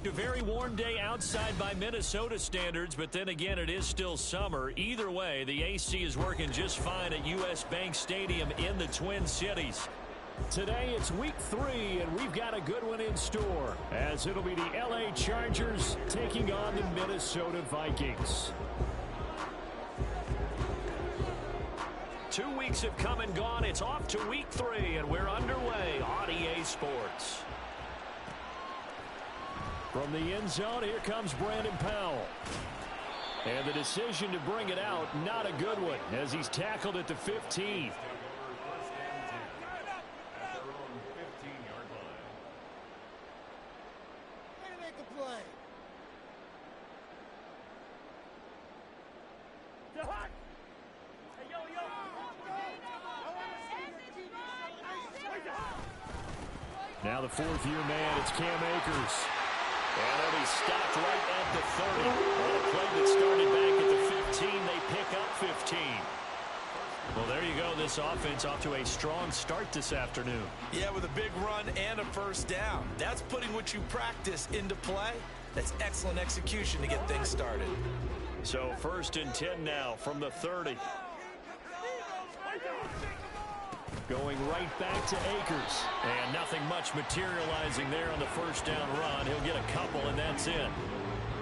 A very warm day outside by Minnesota standards, but then again, it is still summer. Either way, the AC is working just fine at U.S. Bank Stadium in the Twin Cities. Today, it's week 3, and we've got a good one in store, as it'll be the L.A. Chargers taking on the Minnesota Vikings. 2 weeks have come and gone. It's off to week 3, and we're underway on EA Sports. From the end zone, here comes Brandon Powell. And the decision to bring it out, not a good one, as he's tackled at the 15. Now the fourth-year man, it's Cam Akers. And he'll be stopped right at the 30. On a play that started back at the 15, they pick up 15. Well, there you go. This offense off to a strong start this afternoon. Yeah, with a big run and a first down. That's putting what you practice into play. That's excellent execution to get things started. So 1st and 10 now from the 30. Going right back to Akers. And nothing much materializing there on the first down run. He'll get a couple, and that's it.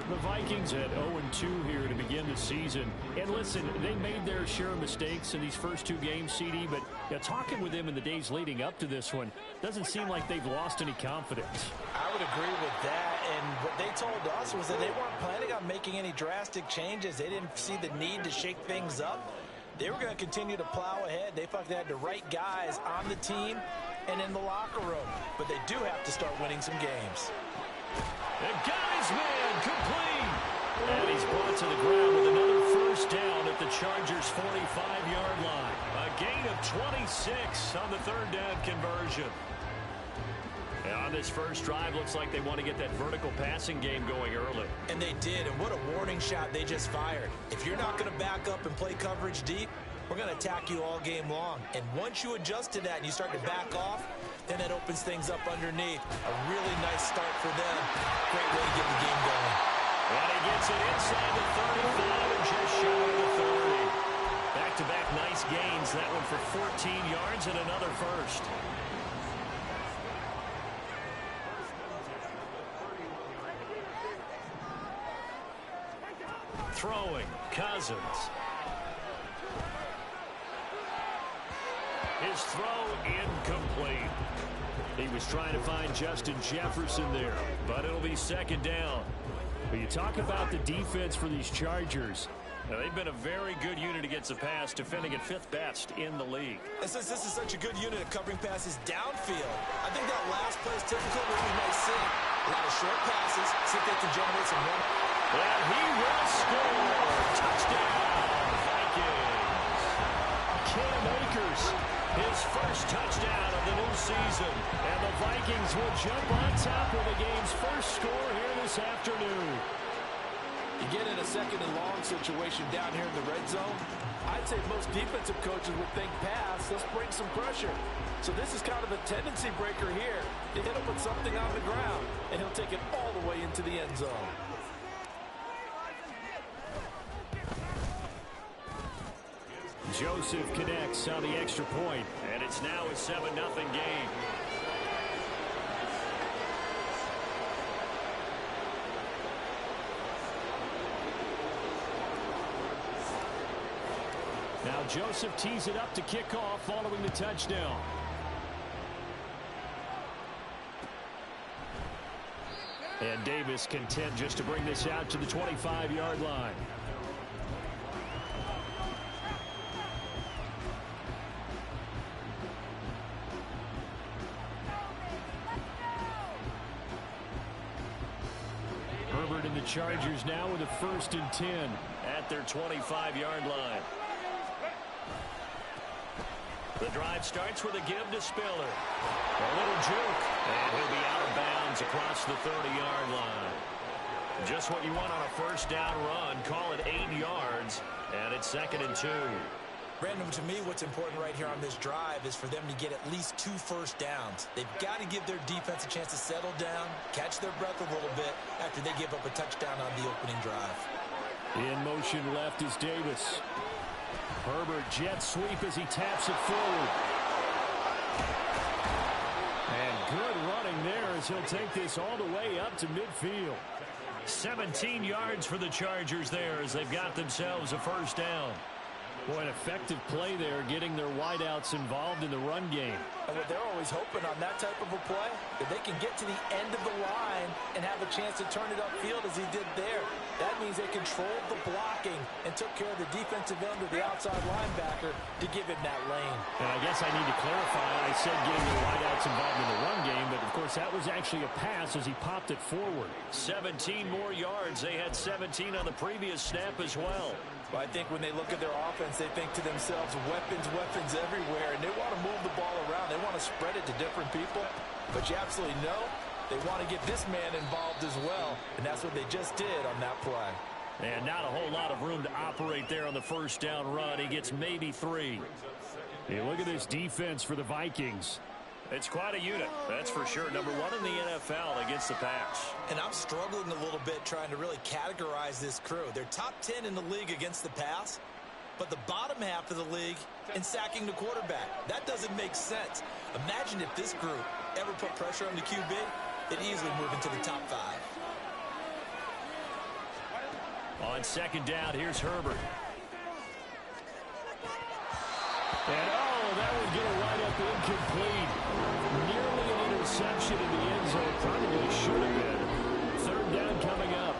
The Vikings at 0-2 here to begin the season. And listen, they made their share of mistakes in these first 2 games, CD, but talking with them in the days leading up to this one, doesn't seem like they've lost any confidence. I would agree with that, and what they told us was that they weren't planning on making any drastic changes. They didn't see the need to shake things up. They were going to continue to plow ahead. They thought they had the right guys on the team and in the locker room. But they do have to start winning some games. And got his man complete. And he's brought to the ground with another first down at the Chargers' 45-yard line. A gain of 26 on the third down conversion. And on this first drive, looks like they want to get that vertical passing game going early. And they did, and what a warning shot they just fired. If you're not going to back up and play coverage deep, we're going to attack you all game long. And once you adjust to that and you start to back off, then that opens things up underneath. A really nice start for them. Great way to get the game going. And he gets it inside the 35 and just shy of the 30. Back-to-back nice gains. That one for 14 yards and another first. Throwing, Cousins. His throw incomplete. He was trying to find Justin Jefferson there, but it'll be second down. But you talk about the defense for these Chargers. Now, they've been a very good unit against the pass, defending at 5th best in the league. And since this is such a good unit of covering passes downfield, I think that last play is typical of what we might see. A lot of short passes, see if they can generate some run. And he will score. Touchdown, Vikings. Cam Akers, his first touchdown of the new season. And the Vikings will jump on top of the game's first score here this afternoon. You get in a second and long situation down here in the red zone, I'd say most defensive coaches would think pass, let's bring some pressure. So this is kind of a tendency breaker here. You hit him with something on the ground, and he'll take it all the way into the end zone. Joseph connects on the extra point. And it's now a 7-0 game. Now Joseph tees it up to kick off following the touchdown. And Davis content just to bring this out to the 25-yard line. Herbert and the Chargers now with a 1st and 10 at their 25-yard line. The drive starts with a give to Spiller. A little juke, and he'll be out of bounds across the 30-yard line. Just what you want on a first down run. Call it 8 yards, and it's 2nd and 2. Brandon, to me, what's important right here on this drive is for them to get at least 2 first downs. They've got to give their defense a chance to settle down, catch their breath a little bit after they give up a touchdown on the opening drive. In motion left is Davis. Herbert jet sweep as he taps it forward. And good running there as he'll take this all the way up to midfield. 17 yards for the Chargers there as they've got themselves a first down. Boy, an effective play there, getting their wideouts involved in the run game. And what they're always hoping on that type of a play, that they can get to the end of the line and have a chance to turn it upfield as he did there. That means they controlled the blocking and took care of the defensive end of the outside linebacker to give him that lane. And I guess I need to clarify, I said getting their wideouts involved in the run game, but of course that was actually a pass as he popped it forward. 17 more yards. They had 17 on the previous snap as well. Well, I think when they look at their offense, they think to themselves, weapons everywhere, and they want to move the ball around. They want to spread it to different people, but you absolutely know they want to get this man involved as well, and that's what they just did on that play. And not a whole lot of room to operate there on the first down run. He gets maybe 3. Hey, look at this defense for the Vikings. It's quite a unit, that's for sure. Number 1 in the NFL against the pass. And I'm struggling a little bit trying to really categorize this crew. They're top 10 in the league against the pass, but the bottom half of the league in sacking the quarterback. That doesn't make sense. Imagine if this group ever put pressure on the QB, they'd easily move into the top 5. On second down, here's Herbert. And that would get a right up incomplete. Nearly an interception in the end zone. Probably should have been. Third down coming up.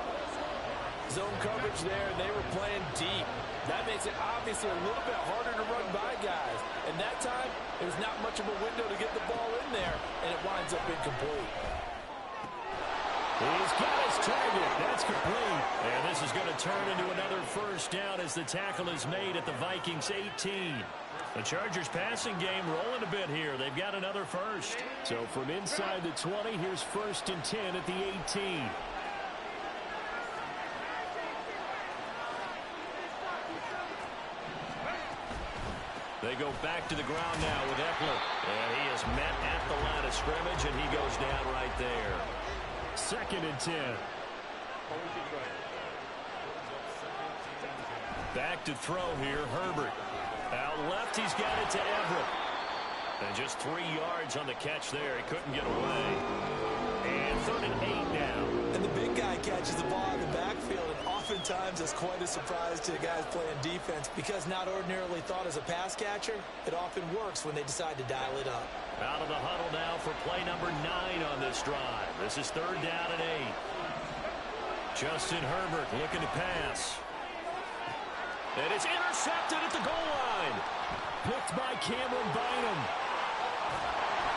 Zone coverage there, and they were playing deep. That makes it obviously a little bit harder to run by guys. And that time, there's not much of a window to get the ball in there, and it winds up incomplete. He's got his target. That's complete. And this is going to turn into another first down as the tackle is made at the Vikings 18. The Chargers passing game rolling a bit here. They've got another first. So from inside the 20, here's 1st and 10 at the 18. They go back to the ground now with Eckler. And he is met at the line of scrimmage, and he goes down right there. 2nd and 10. Back to throw here, Herbert. Out left, he's got it to Everett. And just 3 yards on the catch there. He couldn't get away. And 3rd and 8 now. And the big guy catches the ball in the backfield, and oftentimes it's quite a surprise to the guys playing defense because not ordinarily thought as a pass catcher, it often works when they decide to dial it up. Out of the huddle now for play number 9 on this drive. This is 3rd down and 8. Justin Herbert looking to pass. And it's intercepted at the goal line. Picked by Cameron Bynum.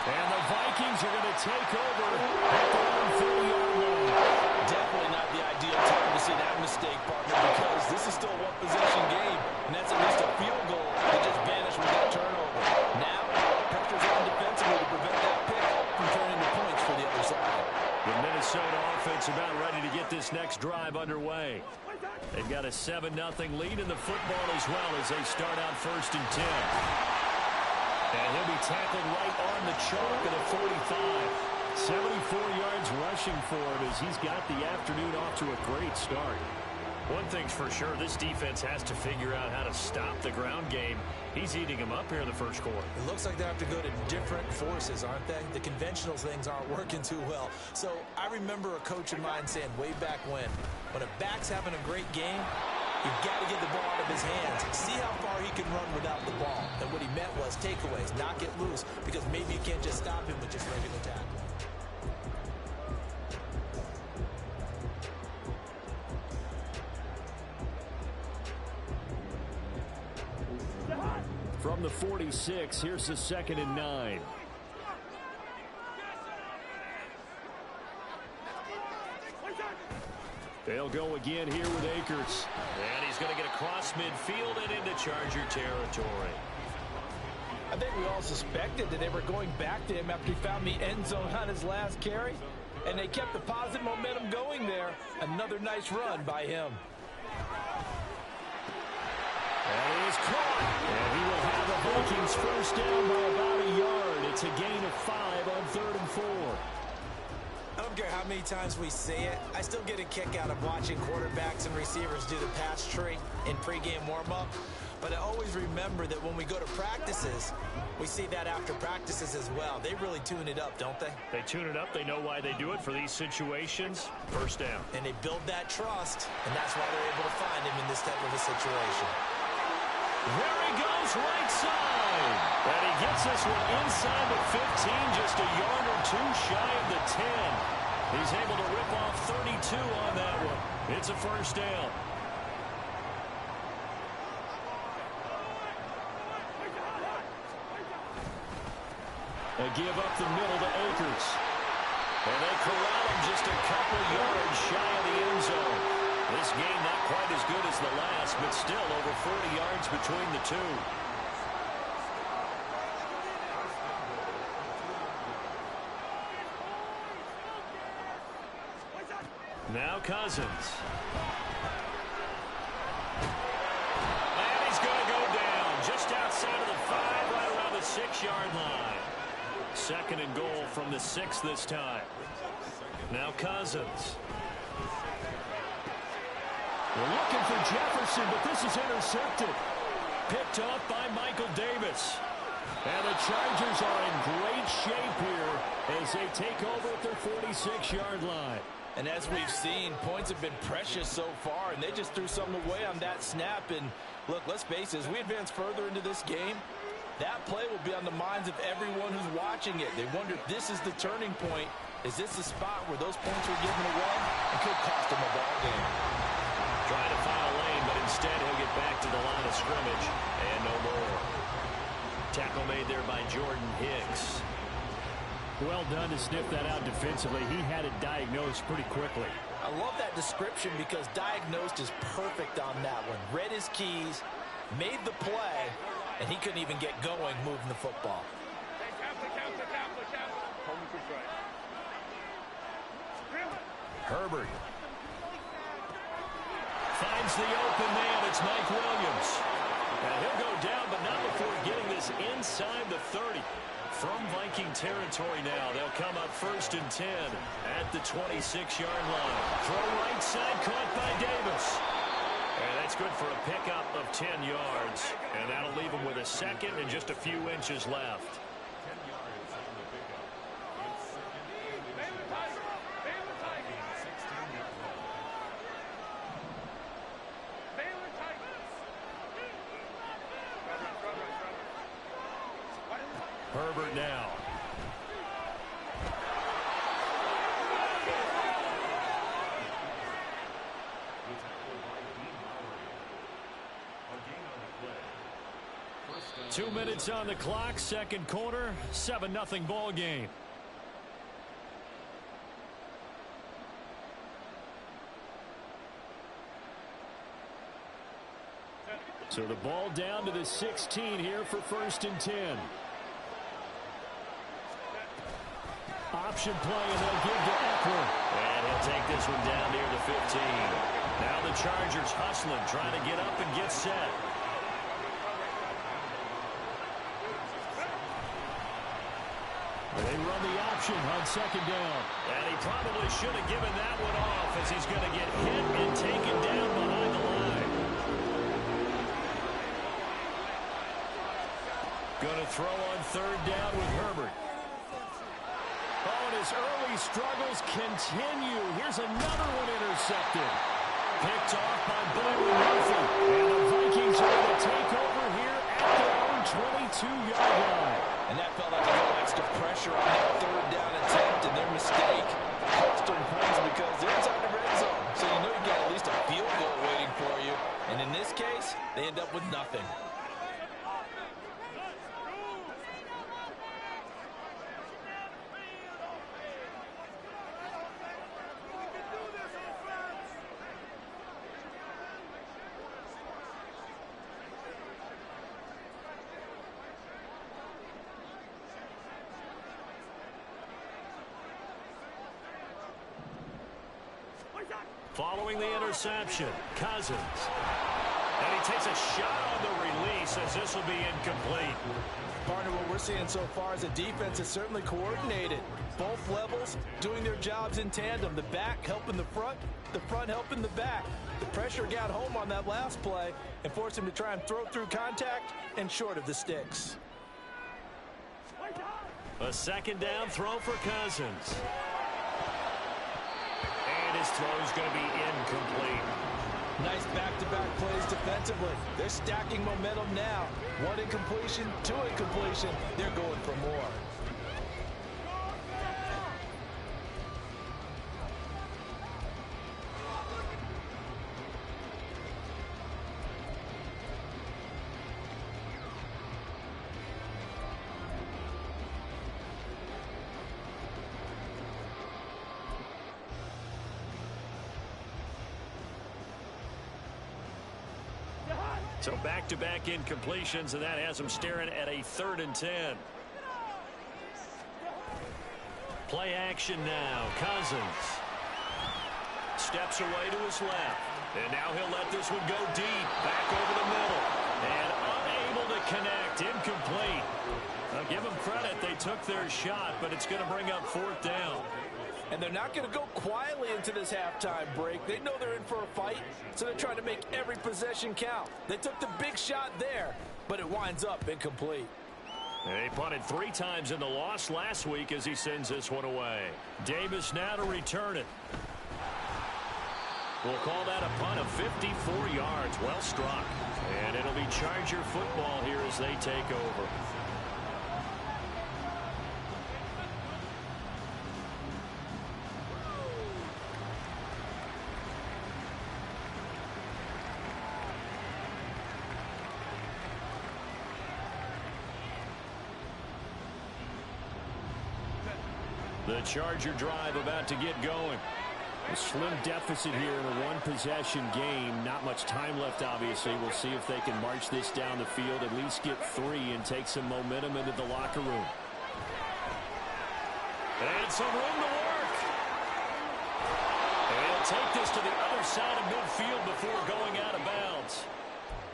And the Vikings are going to take over at their own 40-yard line. Definitely not the ideal time to see that mistake, partner, because this is still a one-possession game, and that's at least a field goal that just vanished with that turnover. Now, pressure's on defensively to prevent that pick from turning into points for the other side. The Minnesota offense about ready to get this next drive underway. They've got a 7-0 lead in the football as well as they start out 1st and 10. And he'll be tackled right on the chalk at the 45. 74 yards rushing for him as he's got the afternoon off to a great start. One thing's for sure, this defense has to figure out how to stop the ground game. He's eating them up here in the first quarter. It looks like they have to go to different forces, aren't they? The conventional things aren't working too well. So I remember a coach of mine saying way back when a back's having a great game, you've got to get the ball out of his hands. See how far he can run without the ball. And what he meant was takeaways, not get loose, because maybe you can't just stop him with just regular tackling. From the 46, here's the 2nd and 9. They'll go again here with Akers. And he's going to get across midfield and into Charger territory. I think we all suspected that they were going back to him after he found the end zone on his last carry. And they kept the positive momentum going there. Another nice run by him. And he is caught. And he will have the Vikings first down by about a yard. It's a gain of 5 on 3rd and 4. I don't care how many times we see it. I still get a kick out of watching quarterbacks and receivers do the pass tree in pregame warm-up. But I always remember that when we go to practices, we see that after practices as well. They really tune it up, don't they? They tune it up. They know why they do it for these situations. First down. And they build that trust, and that's why they're able to find him in this type of a situation. There he goes, right side. And he gets this one inside the 15, just a yard or two shy of the 10. He's able to rip off 32 on that one. It's a first down. They give up the middle to Akers. And they corral him just a couple yards shy of the end zone. This game not quite as good as the last, but still over 40 yards between the two. Now Cousins. And he's going to go down just outside of the 5, right around the 6-yard line. 2nd and goal from the 6 this time. Now Cousins. We're looking for Jefferson, but this is intercepted. Picked up by Michael Davis. And the Chargers are in great shape here as they take over at their 46-yard line. And as we've seen, points have been precious so far, and they just threw something away on that snap. And look, let's face it, as we advance further into this game, that play will be on the minds of everyone who's watching it. They wonder if this is the turning point. Is this the spot where those points were given away? It could cost them a ball game. Trying to find a lane, but instead he'll get back to the line of scrimmage. And no more. Tackle made there by Jordan Hicks. Well done to sniff that out defensively. He had it diagnosed pretty quickly. I love that description because diagnosed is perfect on that one. Read his keys, made the play, and he couldn't even get going moving the football. Herbert finds the open man. It's Mike Williams. And he'll go down, but not before getting this inside the 30. From Viking territory now, they'll come up 1st and 10 at the 26-yard line. Throw right side, caught by Davis. And that's good for a pickup of 10 yards. And that'll leave him with a 2nd and just a few inches left. Herbert now. Two minutes on the clock, 2nd quarter, 7-0 ball game. So the ball down to the 16 here for 1st and 10. Option play, and they'll give to Eckler. And he'll take this one down near the 15. Now the Chargers hustling, trying to get up and get set. They run the option on 2nd down. And he probably should have given that one off as he's going to get hit and taken down behind the line. Going to throw on 3rd down with Herbert. Oh, and his early struggles continue. Here's another one intercepted. Picked off by Byron Murphy. And the Vikings are going to take over here at their own 22-yard line. And that felt like a little extra pressure on that 3rd down attempt, and their mistake cost them points because they're inside the red zone. So you know you got at least a field goal waiting for you. And in this case, they end up with nothing. Following the interception, Cousins. And he takes a shot on the release as this will be incomplete. Partner, what we're seeing so far is a defense is certainly coordinated. Both levels doing their jobs in tandem. The back helping the front helping the back. The pressure got home on that last play and forced him to try and throw through contact and short of the sticks. A second down throw for Cousins. And his throw is going to be incomplete. Nice back-to-back plays defensively. They're stacking momentum now. One incompletion, two incompletion. They're going for more. So back-to-back incompletions, and that has him staring at a 3rd and 10. Play action now. Cousins steps away to his left. And now he'll let this one go deep. Back over the middle. And unable to connect. Incomplete. I'll give them credit. They took their shot, but it's going to bring up 4th down. And they're not going to go quietly into this halftime break. They know they're in for a fight, so they're trying to make every possession count. They took the big shot there, but it winds up incomplete. They punted 3 times in the loss last week as he sends this one away. Davis now to return it. We'll call that a punt of 54 yards. Well struck. And it'll be Charger football here as they take over. The Charger drive about to get going. A slim deficit here in a one-possession game. Not much time left, obviously. We'll see if they can march this down the field, at least get 3, and take some momentum into the locker room. And some room to work. And he'll take this to the other side of midfield before going out of bounds.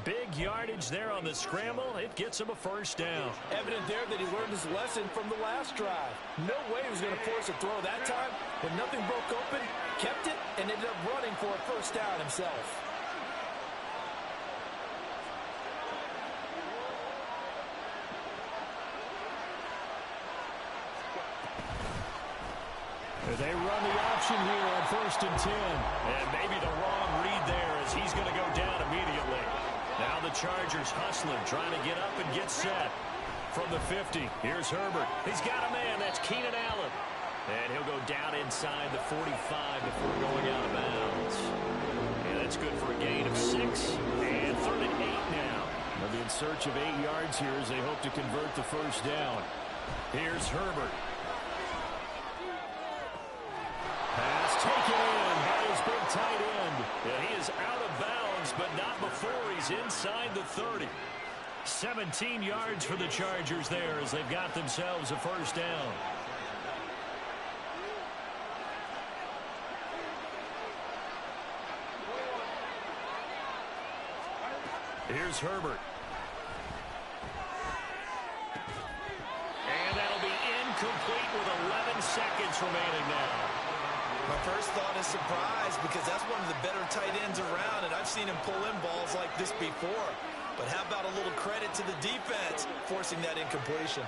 Big yardage there on the scramble. It gets him a 1st down. Evident there that he learned his lesson from the last drive. No way he was going to force a throw that time. When nothing broke open, kept it, and ended up running for a 1st down himself. They run the option here on 1st and 10. And maybe the wrong read there as he's going to go down immediately. Now the Chargers hustling, trying to get up and get set. From the 50, here's Herbert. He's got a man. That's Keenan Allen. And he'll go down inside the 45 before going out of bounds. And that's good for a gain of 6. And 3rd and 8 now. They'll be in search of 8 yards here as they hope to convert the 1st down. Here's Herbert. Pass taken in by his big tight end. And he is out of bounds, but not before he's inside the 30. 17 yards for the Chargers there as they've got themselves a 1st down. Here's Herbert. And that'll be incomplete with 11 seconds remaining now. My first thought is surprise because that's one of the better tight ends around, and I've seen him pull in balls like this before. But how about a little credit to the defense forcing that incompletion?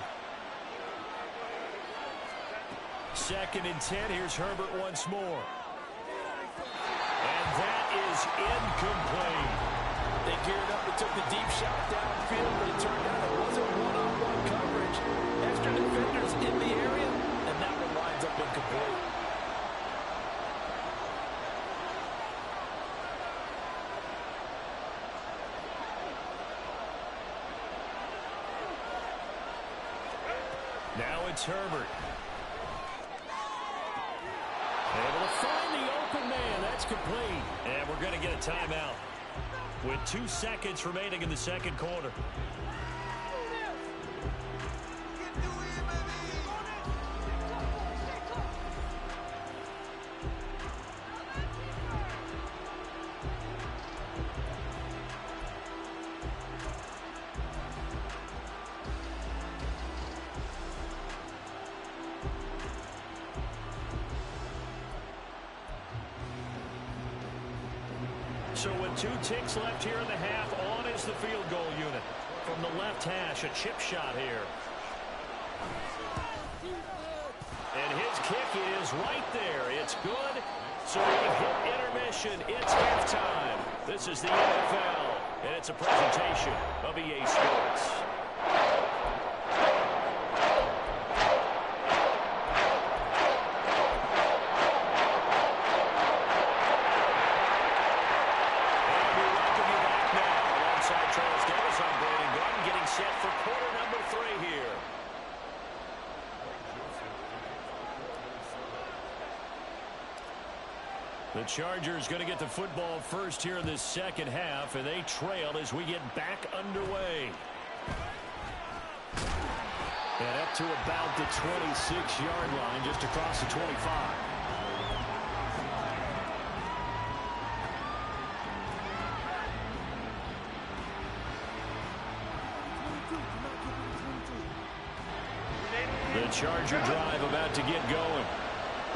2nd and 10. Here's Herbert once more. And that is incomplete. They geared up and took the deep shot downfield, but it turned out it wasn't one-on-one coverage. Extra defenders in the area, and that one lines up incomplete. Now it's Herbert. Able to find the open man. That's complete. And we're going to get a timeout with 2 seconds remaining in the 2nd quarter. So with 2 ticks left here in the half, on is the field goal unit. From the left hash, a chip shot here. And his kick is right there. It's good. So we hit intermission. It's halftime. This is the NFL, and it's a presentation of EA Sports. The Chargers going to get the football first here in this second half, and they trail as we get back underway. And up to about the 26-yard line, just across the 25. The Charger drive about to get going.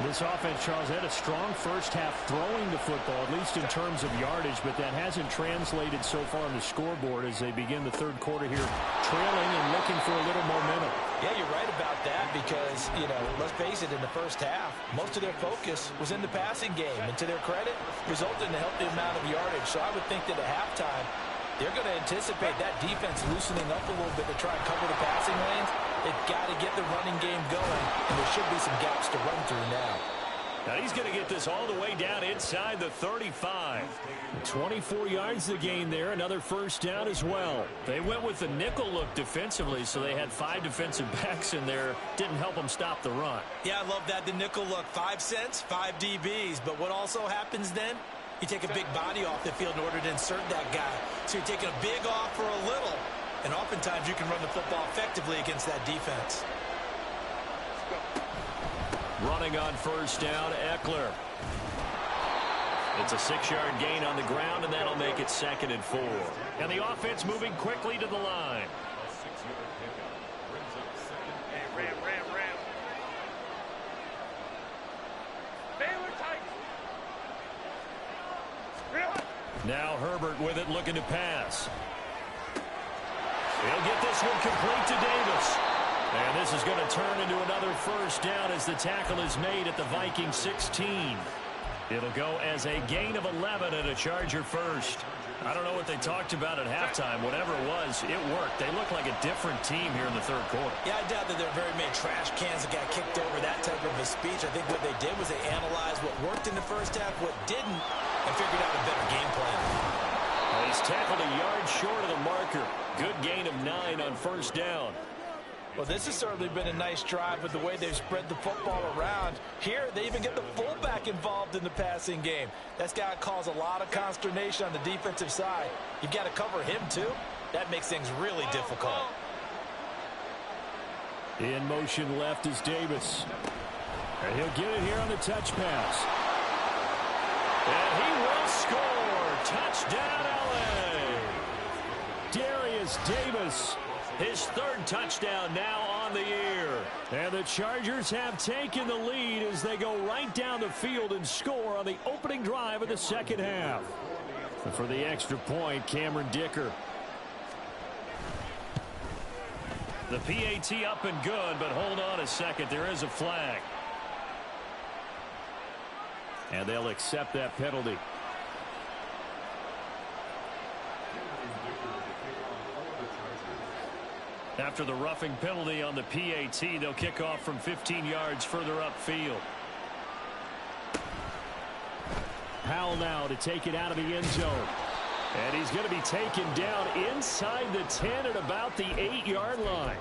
This offense, Charles, had a strong first half throwing the football, at least in terms of yardage, but that hasn't translated so far on the scoreboard as they begin the third quarter here, trailing and looking for a little momentum. Yeah, you're right about that because, let's face it, in the first half, most of their focus was in the passing game. And to their credit, resulted in a healthy amount of yardage. So I would think that at halftime, they're going to anticipate that defense loosening up a little bit to try and cover the passing lanes. They've got to get the running game going, and there should be some gaps to run through now. Now he's going to get this all the way down inside the 35. 24 yards to gain there, another first down as well. They went with the nickel look defensively, so they had 5 defensive backs in there. Didn't help them stop the run. Yeah, I love that, the nickel look. 5 cents, 5 DBs. But what also happens then? You take a big body off the field in order to insert that guy. So you're taking a big off for a little. And oftentimes you can run the football effectively against that defense. Running on first down, Eckler. It's a 6-yard gain on the ground, and that'll make it 2nd and 4. And the offense moving quickly to the line. Now Herbert with it, looking to pass. He'll get this one complete to Davis. And this is going to turn into another first down as the tackle is made at the Viking 16. It'll go as a gain of 11 and a Charger first. I don't know what they talked about at halftime. Whatever it was, it worked. They look like a different team here in the third quarter. Yeah, I doubt that there are very many trash cans that got kicked over, that type of a speech. I think what they did was they analyzed what worked in the first half, what didn't, and figured out a better game plan. Well, he's tackled a yard short of the marker. Good gain of 9 on first down. Well, this has certainly been a nice drive with the way they've spread the football around. Here, they even get the fullback involved in the passing game. That's got to cause a lot of consternation on the defensive side. You've got to cover him, too. That makes things really difficult. In motion left is Davis. And he'll get it here on the touch pass. And he will score. Touchdown, L.A. Darius Davis. His 3rd touchdown now on the year. And the Chargers have taken the lead as they go right down the field and score on the opening drive of the second half. And for the extra point, Cameron Dicker. The PAT up and good, but hold on a second. There is a flag. And they'll accept that penalty. After the roughing penalty on the PAT, they'll kick off from 15 yards further upfield. Powell now to take it out of the end zone. And he's going to be taken down inside the 10 at about the 8-yard line.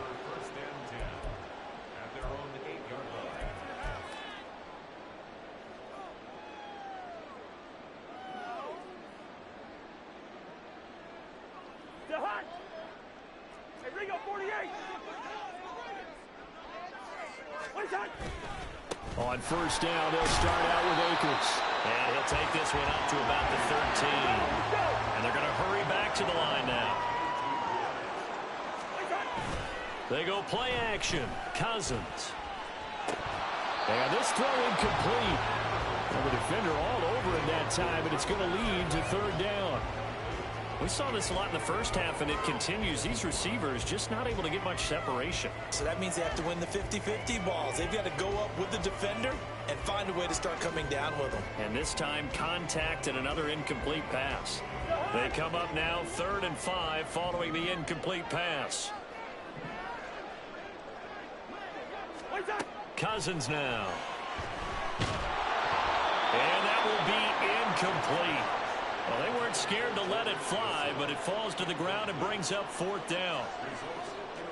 On first down, they'll start out with Akers. And he'll take this one up to about the 13. And they're going to hurry back to the line now. They go play action. Cousins. And this throw incomplete. Well, the defender all over in that time, and it's going to lead to third down. We saw this a lot in the first half, and it continues. These receivers just not able to get much separation. So that means they have to win the 50-50 balls. They've got to go up with the defender and find a way to start coming down with them. And this time, contact and another incomplete pass. They come up now 3rd and 5 following the incomplete pass. Cousins now. And that will be incomplete. Well, they weren't scared to let it fly, but it falls to the ground and brings up 4th down.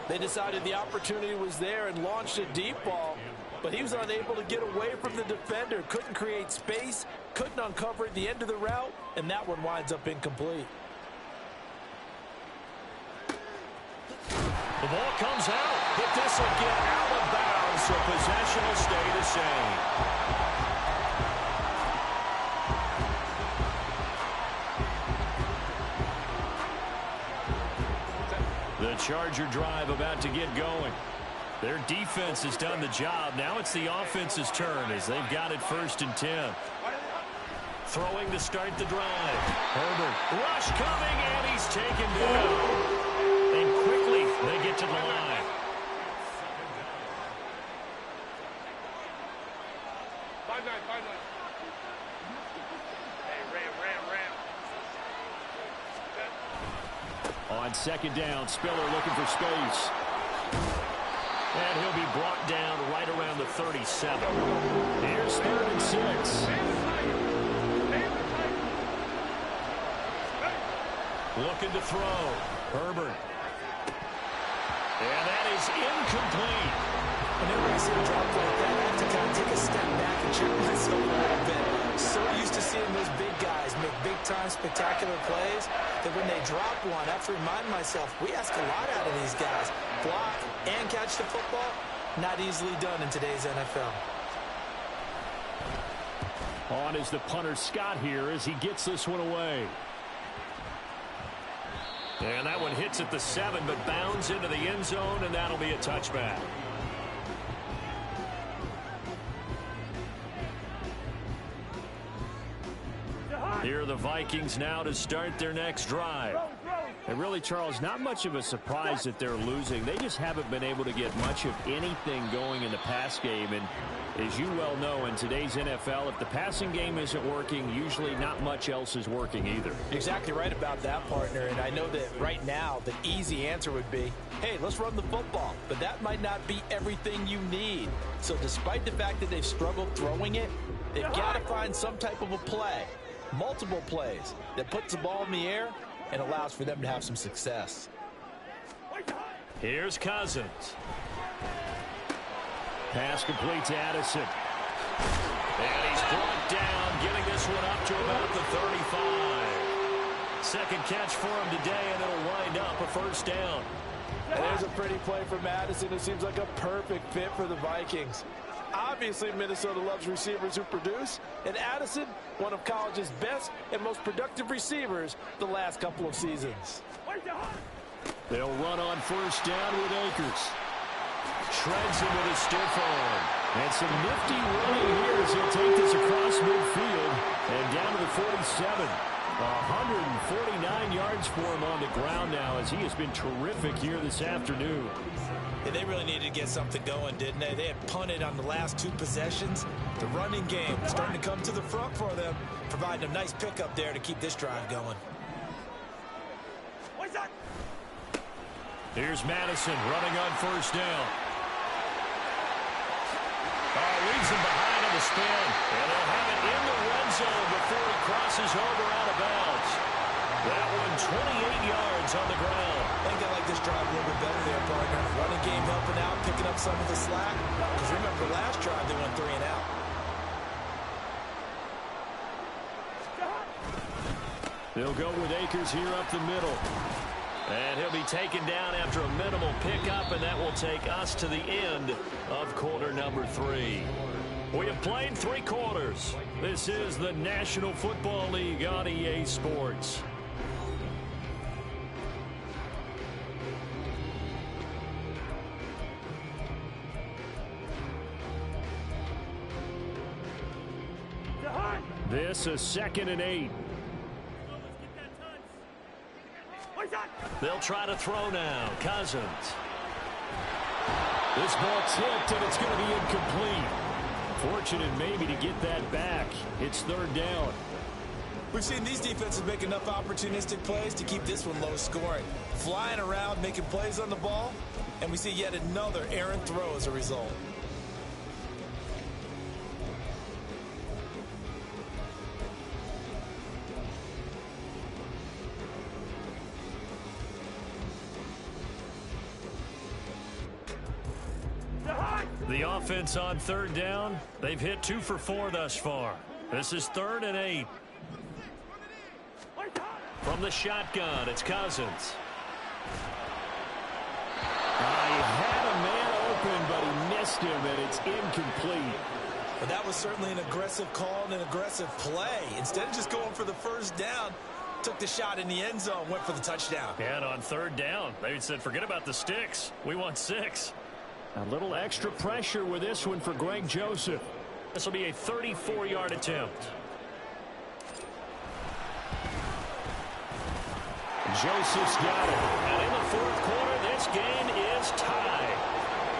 They decided the opportunity was there and launched a deep ball, but he was unable to get away from the defender. Couldn't create space, couldn't uncover at the end of the route, and that one winds up incomplete. The ball comes out, but this will get out of bounds, so possession will stay the same. The Charger drive about to get going. Their defense has done the job. Now it's the offense's turn as they've got it 1st and 10. Throwing to start the drive. Herbert. Rush coming, and he's taken down. And quickly they get to the line. On 2nd down, Spiller looking for space. And he'll be brought down right around the 37. Here's 3rd and 6. Looking to throw. Herbert. And that is incomplete. Whenever I see a drop like that, I have to kind of take a step back and check myself a little bit. So used to seeing those big guys make big-time spectacular plays that when they drop one, I have to remind myself, we ask a lot out of these guys. Block and catch the football, not easily done in today's NFL. On is the punter Scott here as he gets this one away. And that one hits at the 7, but bounds into the end zone, and that'll be a touchback. Here are the Vikings now to start their next drive. And really, Charles, not much of a surprise that they're losing. They just haven't been able to get much of anything going in the pass game. And as you well know, in today's NFL, if the passing game isn't working, usually not much else is working either. Exactly right about that, partner. And I know that right now the easy answer would be, hey, let's run the football. But that might not be everything you need. So despite the fact that they've struggled throwing it, they've got to find some type of a play, multiple plays, that puts the ball in the air and allows for them to have some success. Here's Cousins. Pass complete to Addison. And he's brought down, getting this one up to about the 35. Second catch for him today, and it'll wind up a 1st down. And there's a pretty play from Madison. It seems like a perfect fit for the Vikings. Obviously, Minnesota loves receivers who produce, and Addison, one of college's best and most productive receivers the last couple of seasons. They'll run on 1st down with Akers. Shreds him with a stiff arm. And some nifty running here as he'll take this across midfield and down to the 47. 149 yards for him on the ground now as he has been terrific here this afternoon. Yeah, they really needed to get something going, didn't they? They had punted on the last 2 possessions. The running game starting to come to the front for them, providing a nice pickup there to keep this drive going. Here's Madison running on 1st down. Leaves him behind on the spin. And they'll have it in the red zone before he crosses over out of bounds. That one 28 yards on the ground. I think I like this drive a little bit better there, partner. Running game helping out, picking up some of the slack. Because remember, last drive they went 3 and out. They'll go with Akers here up the middle. And he'll be taken down after a minimal pickup, and that will take us to the end of quarter number 3. We have played 3 quarters. This is the National Football League on EA Sports. This is 2nd and 8. They'll try to throw now. Cousins. This ball tipped, and it's going to be incomplete. Fortunate maybe to get that back. It's 3rd down. We've seen these defenses make enough opportunistic plays to keep this one low scoring. Flying around, making plays on the ball, and we see yet another errant throw as a result. The offense on 3rd down. They've hit 2 for 4 thus far. This is 3rd and 8. From the shotgun, it's Cousins. He had a man open, but he missed him, and it's incomplete. But that was certainly an aggressive call and an aggressive play. Instead of just going for the 1st down, took the shot in the end zone, went for the touchdown. And on 3rd down, they said, forget about the sticks. We want 6. A little extra pressure with this one for Greg Joseph. This will be a 34-yard attempt. Joseph's got it. And in the 4th quarter, this game is tied.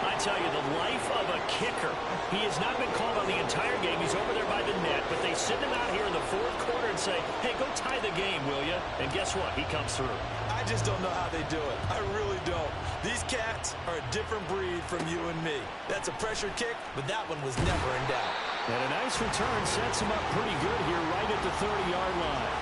I tell you, the life of a kicker. He has not been called on the entire game. He's over there by the net, but they send him out here in the 4th quarter and say, hey, go tie the game, will you? And guess what? He comes through. I just don't know how they do it. I really don't. These cats are a different breed from you and me. That's a pressure kick, but that one was never in doubt. And a nice return sets him up pretty good here right at the 30-yard line.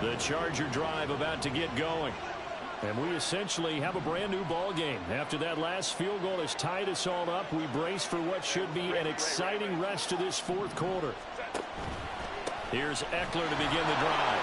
The Charger drive about to get going. And we essentially have a brand new ball game. After that last field goal has tied us all up, we brace for what should be an exciting rest of this 4th quarter. Here's Eckler to begin the drive.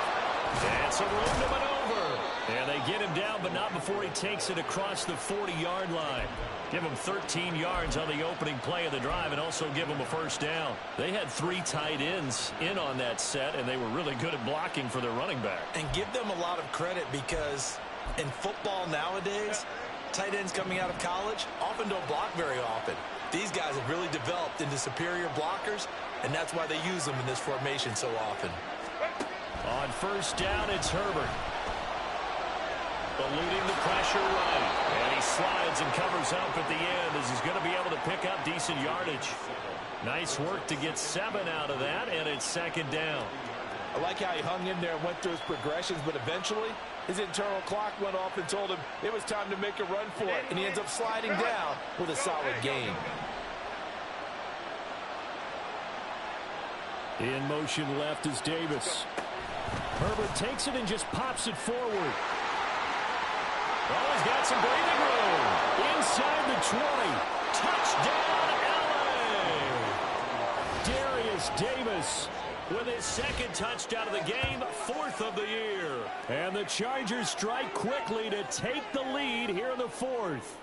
And some room to maneuver. And they get him down, but not before he takes it across the 40-yard line. Give him 13 yards on the opening play of the drive and also give him a 1st down. They had 3 tight ends in on that set, and they were really good at blocking for their running back. And give them a lot of credit because in football nowadays, tight ends coming out of college often don't block very often. These guys have really developed into superior blockers, and that's why they use them in this formation so often. On 1st down, it's Herbert. Eluding the pressure right. And he slides and covers up at the end as he's going to be able to pick up decent yardage. Nice work to get 7 out of that, and it's 2nd down. I like how he hung in there and went through his progressions, but eventually his internal clock went off and told him it was time to make a run for it, and he ends up sliding down with a solid gain. In motion left is Davis. Herbert takes it and just pops it forward. Oh, he's got some breathing room. Inside the 20. Touchdown, LA! Darius Davis with his 2nd touchdown of the game, 4th of the year. And the Chargers strike quickly to take the lead here in the 4th.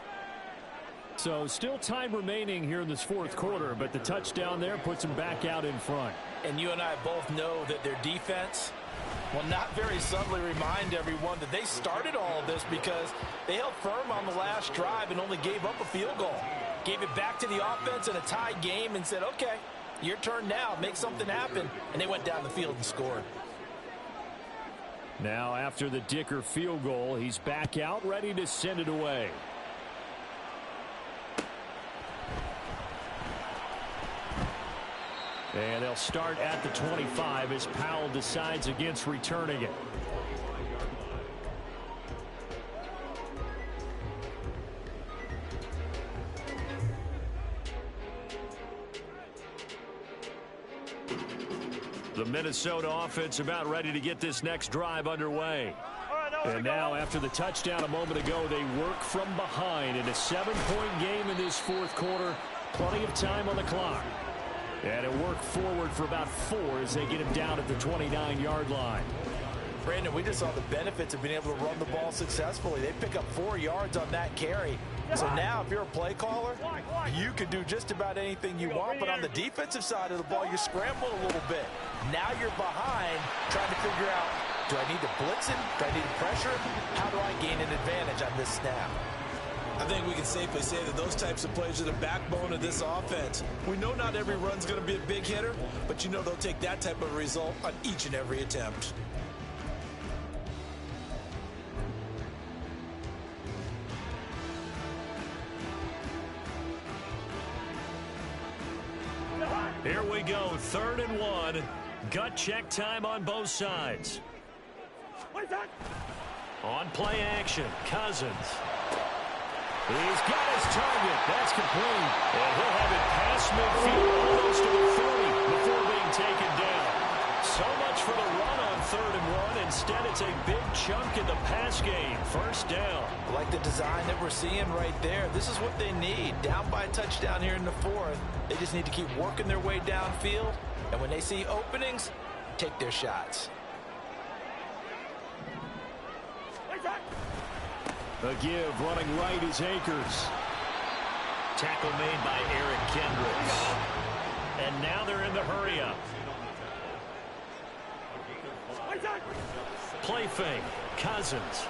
So still time remaining here in this 4th quarter, but the touchdown there puts them back out in front. And you and I both know that their defense will not very subtly remind everyone that they started all of this because they held firm on the last drive and only gave up a field goal. Gave it back to the offense in a tied game and said, okay, your turn now, make something happen. And they went down the field and scored. Now after the Dicker field goal, he's back out ready to send it away. And they'll start at the 25 as Powell decides against returning it. The Minnesota offense about ready to get this next drive underway. And now after the touchdown a moment ago, they work from behind in a 7-point game in this 4th quarter. Plenty of time on the clock. And it worked forward for about 4 as they get him down at the 29-yard line. Brandon, we just saw the benefits of being able to run the ball successfully. They pick up 4 yards on that carry. So now if you're a play caller, you can do just about anything you want. But on the defensive side of the ball, you're scrambling a little bit. Now you're behind trying to figure out, do I need to blitz him? Do I need to pressure him? How do I gain an advantage on this snap? I think we can safely say that those types of plays are the backbone of this offense. We know not every run's going to be a big hitter, but you know they'll take that type of result on each and every attempt. Here we go, 3rd and 1. Gut check time on both sides. On play action, Cousins. He's got his target. That's complete. And he'll have it past midfield, almost to the 40 before being taken down. So much for the run on 3rd and 1. Instead, it's a big chunk in the pass game. 1st down. I like the design that we're seeing right there. This is what they need. Down by a touchdown here in the 4th. They just need to keep working their way downfield. And when they see openings, take their shots. A give running right is Akers. Tackle made by Eric Kendricks. And now they're in the hurry up. Play fake. Cousins.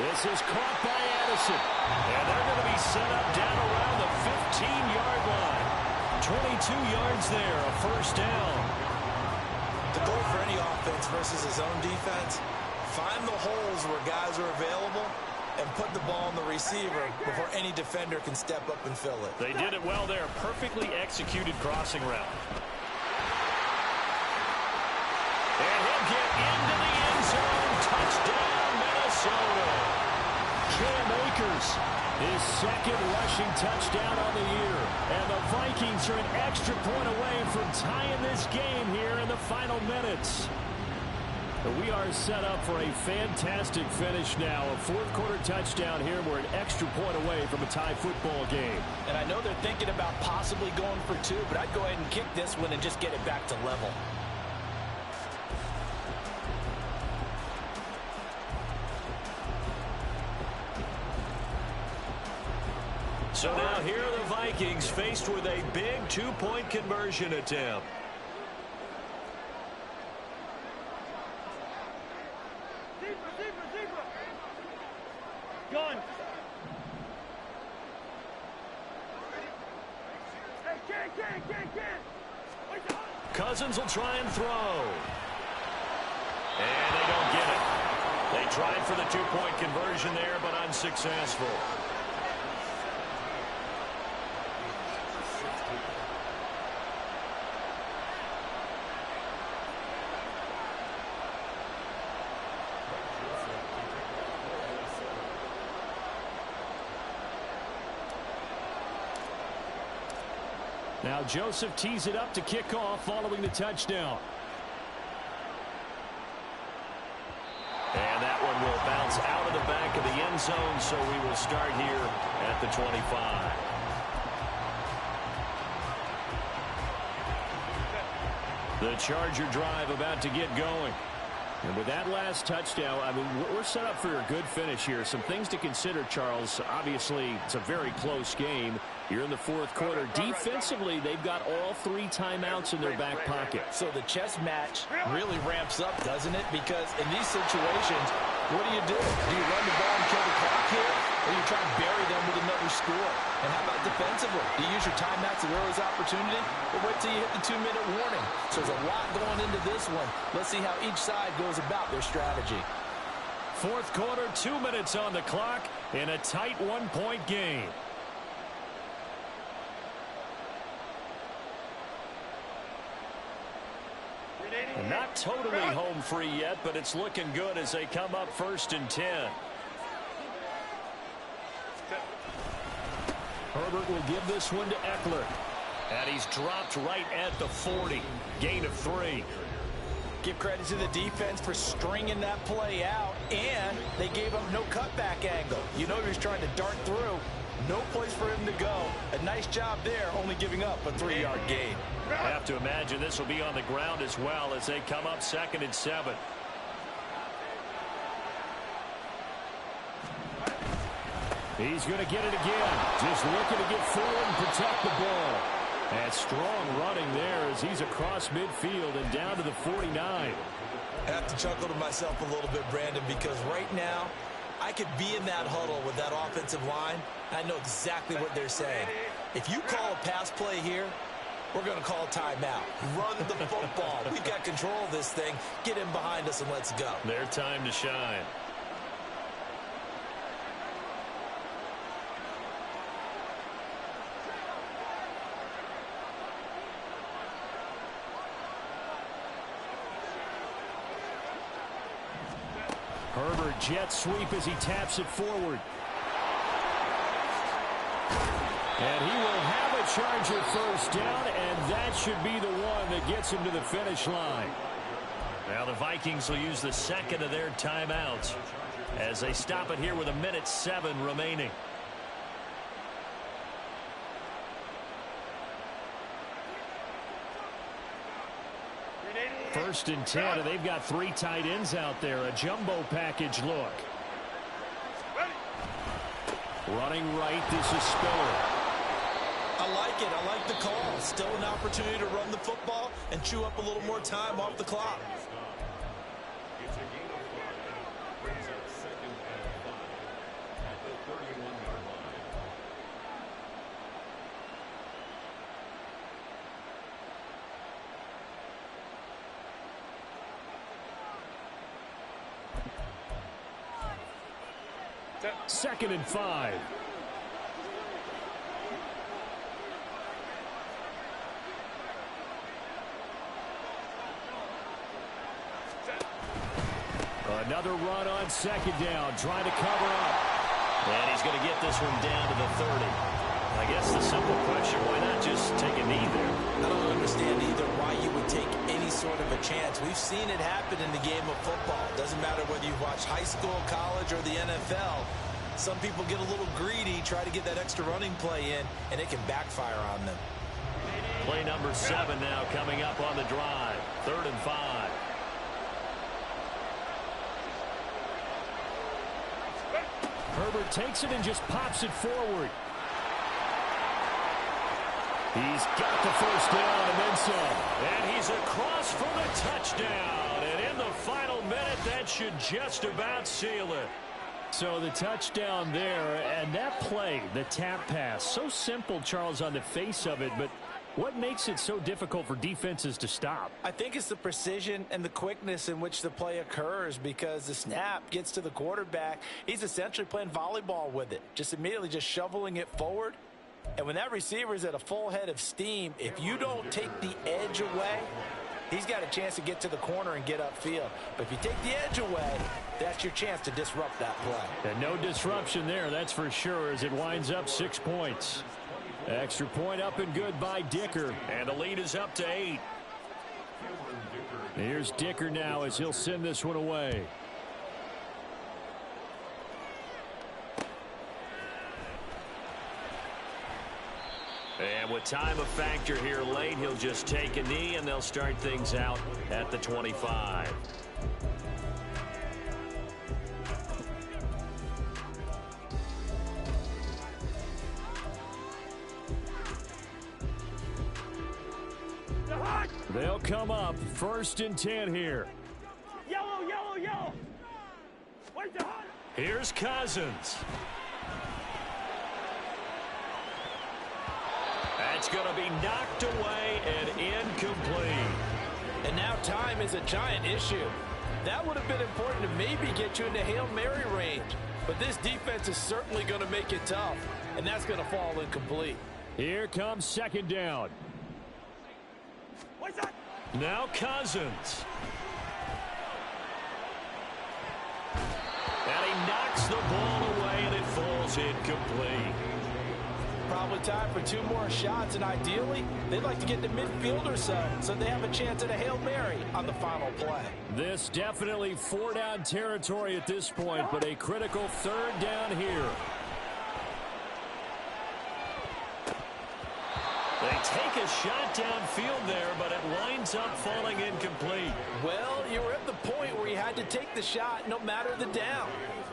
This is caught by Addison. And they're going to be set up down around the 15-yard line. 22 yards there, a 1st down. The goal for any offense versus his own defense, find the holes where guys are available and put the ball on the receiver before any defender can step up and fill it. They did it well there. Perfectly executed crossing route. And he'll get into the end zone. Touchdown, Minnesota. Cam Akers, his 2nd rushing touchdown on the year. And the Vikings are an extra point away from tying this game here in the final minutes. We are set up for a fantastic finish now. A 4th quarter touchdown here. We're an extra point away from a tie football game. And I know they're thinking about possibly going for 2, but I'd go ahead and kick this one and just get it back to level. So now here are the Vikings faced with a big 2-point conversion attempt. Gone. Cousins will try and throw. And they don't get it. They tried for the 2-point conversion there, but unsuccessful. Now Joseph tees it up to kick off following the touchdown. And that one will bounce out of the back of the end zone, so we will start here at the 25. The Charger drive about to get going. And with that last touchdown, I mean, we're set up for a good finish here. Some things to consider, Charles. Obviously, it's a very close game. You're in the 4th quarter. Defensively, they've got all 3 timeouts in their back pocket. So the chess match really ramps up, doesn't it? Because in these situations, what do? Do you run the ball and kill the clock here? Or you try and bury them with another score? And how about defensively? Do you use your timeouts at earliest opportunity? Or wait till you hit the 2-minute warning? So there's a lot going into this one. Let's see how each side goes about their strategy. 4th quarter, 2 minutes on the clock in a tight 1-point game. Not totally home free yet, but it's looking good as they come up 1st and 10. Herbert will give this one to Eckler. And he's dropped right at the 40. Gain of 3. Give credit to the defense for stringing that play out, and they gave up no cutback angle. You know he was trying to dart through. No place for him to go. A nice job there, only giving up a 3-yard gain. I have to imagine this will be on the ground as well as they come up 2nd and 7. He's going to get it again. Just looking to get forward and protect the ball. And strong running there as he's across midfield and down to the 49. I have to chuckle to myself a little bit, Brandon, because right now I could be in that huddle with that offensive line. I know exactly what they're saying. If you call a pass play here, we're going to call timeout. Run the football. We've got control of this thing. Get in behind us and let's go. Their time to shine. Herbert jet sweep as he taps it forward. And he will have a Charger first down, and that should be the one that gets him to the finish line. Now the Vikings will use the 2nd of their timeouts as they stop it here with 1:07 remaining. First and 10, and they've got 3 tight ends out there. A jumbo package look. Running right, this is Spiller. I like it. I like the call. Still an opportunity to run the football and chew up a little more time off the clock. Second and 5. Another run on 2nd down, trying to cover up. And he's going to get this one down to the 30. I guess the simple question, why not just take a knee there? I don't understand either why you would take any sort of a chance. We've seen it happen in the game of football. Doesn't matter whether you watch high school, college, or the NFL. Some people get a little greedy, try to get that extra running play in, and it can backfire on them. Play number 7 now coming up on the drive. 3rd and 5. Herbert takes it and just pops it forward. He's got the first down and then some. And he's across for the touchdown. And in the final minute, that should just about seal it. So the touchdown there, and that play, the tap pass, so simple, Charles, on the face of it, but what makes it so difficult for defenses to stop? I think it's the precision and the quickness in which the play occurs, because the snap gets to the quarterback. He's essentially playing volleyball with it, just immediately just shoveling it forward. And when that receiver is at a full head of steam, if you don't take the edge away, he's got a chance to get to the corner and get upfield. But if you take the edge away, that's your chance to disrupt that play. And no disruption there, that's for sure, as it winds up 6 points. Extra point up and good by Dicker. And the lead is up to 8. Here's Dicker now as he'll send this one away. And with time a factor here late, he'll just take a knee and they'll start things out at the 25. They'll come up 1st and 10 here. Yellow, yellow, yellow. Where's the hunt? Here's Cousins. That's going to be knocked away and incomplete. And now time is a giant issue. That would have been important to maybe get you into Hail Mary range. But this defense is certainly going to make it tough. And that's going to fall incomplete. Here comes 2nd down. What's that? Now Cousins. And he knocks the ball away and it falls incomplete. Probably time for 2 more shots, and ideally, they'd like to get to midfield or so they have a chance at a Hail Mary on the final play. This definitely 4-down territory at this point, but a critical 3rd down here. They take a shot downfield there, but it winds up falling incomplete. Well, you were at the point where you had to take the shot no matter the down.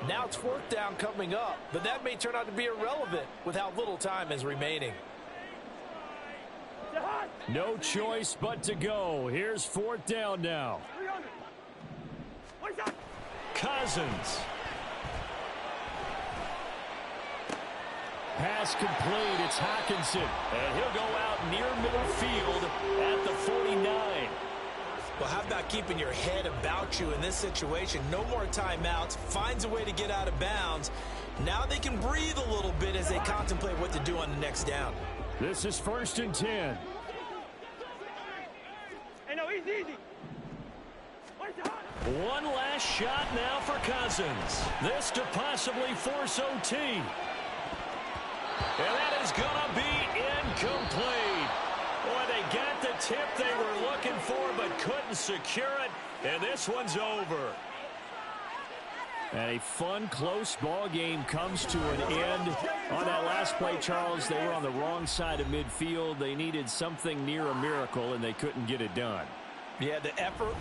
Now it's fourth down coming up, but that may turn out to be irrelevant with how little time is remaining. No choice but to go. Here's fourth down now. Cousins. Pass complete. It's Hockenson. And he'll go out near midfield at the 49. Well, how about keeping your head about you in this situation? No more timeouts. Finds a way to get out of bounds. Now they can breathe a little bit as they contemplate what to do on the next down. This is 1st and 10. Hey, no, easy. One last shot now for Cousins. This to possibly force OT. And that is going to be incomplete. Boy, they got the tip they were looking for but couldn't secure it. And this one's over. And a fun, close ball game comes to an end. On that last play, Charles, they were on the wrong side of midfield. They needed something near a miracle, and they couldn't get it done. Yeah, the effort,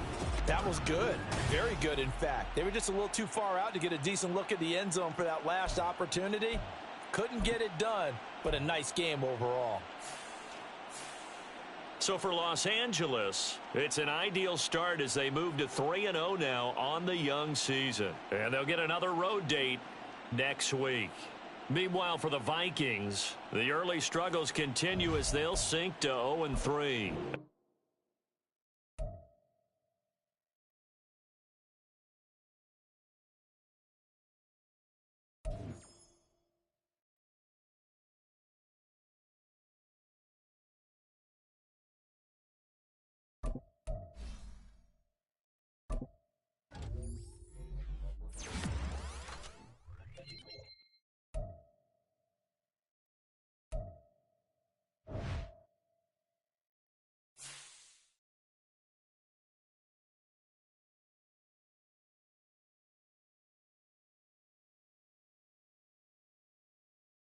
that was good. Very good, in fact. They were just a little too far out to get a decent look at the end zone for that last opportunity. Couldn't get it done, but a nice game overall. So for Los Angeles, it's an ideal start as they move to 3-0 now on the young season. And they'll get another road date next week. Meanwhile, for the Vikings, the early struggles continue as they'll sink to 0-3.